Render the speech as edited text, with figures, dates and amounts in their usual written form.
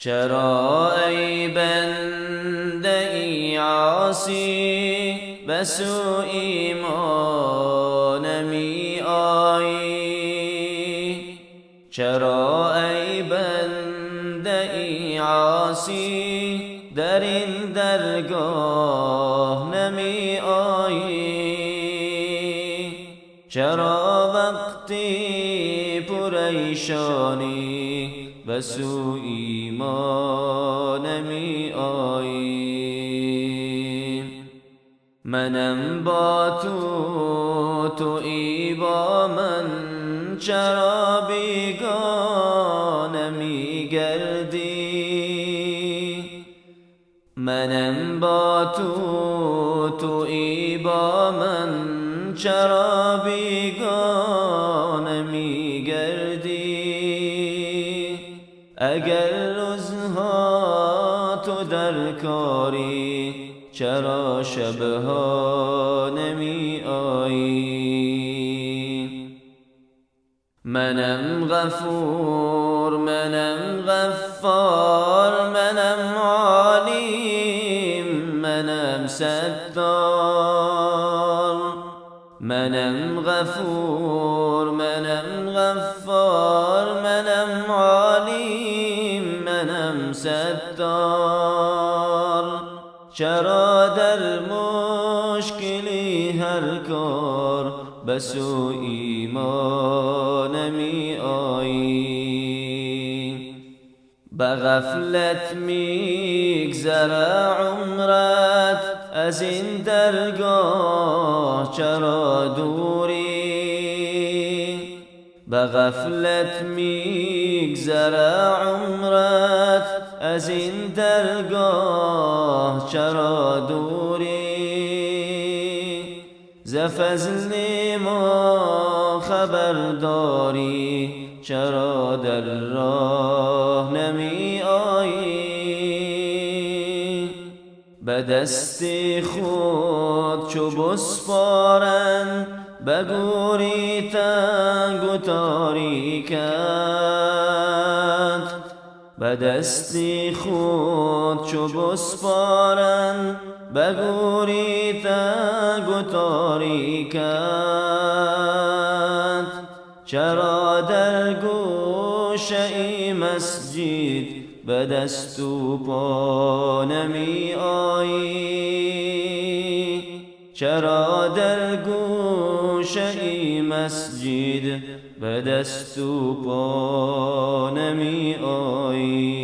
چرا ای بنده ای عاصی به سوی ما نمی آیی؟ چرا ای بنده ای عاصی در این درگاه نمی آیی؟ چرا وقتی پریشانی به سوی ما نمی آیی؟ منم با تو، تویی با من، چرا بیگانه می گردی؟ منم با تو، تویی با من، چرا بیگانه می گردی؟ اگر روزها تو در کاری، چرا شبها نمی آیی؟ منم غفور، منم غفار، منم علیم، منم ستار. منم غفور، منم غفار، منم علیم، منم ستار. چرا در مشکلی هر کار به سوی ما نمی آیی؟ به غفلت میگذره عمرت، از این درگاه چرا دوری؟ به غفلت میگذره عمرت، از این درگاه چرا دوری؟ ز فضل ما خبرداری، چرا در راه نمی آیی؟ به دست خود چو بسپارند به گوری تنگ و تاریکت. به دست خود چو بسپارند به گوری تنگ و تاریکت. چرا در گوشه مسجد به دست و پا نمی آیی؟ چرا در گوشه مسجد به دست و پا نمی آیی؟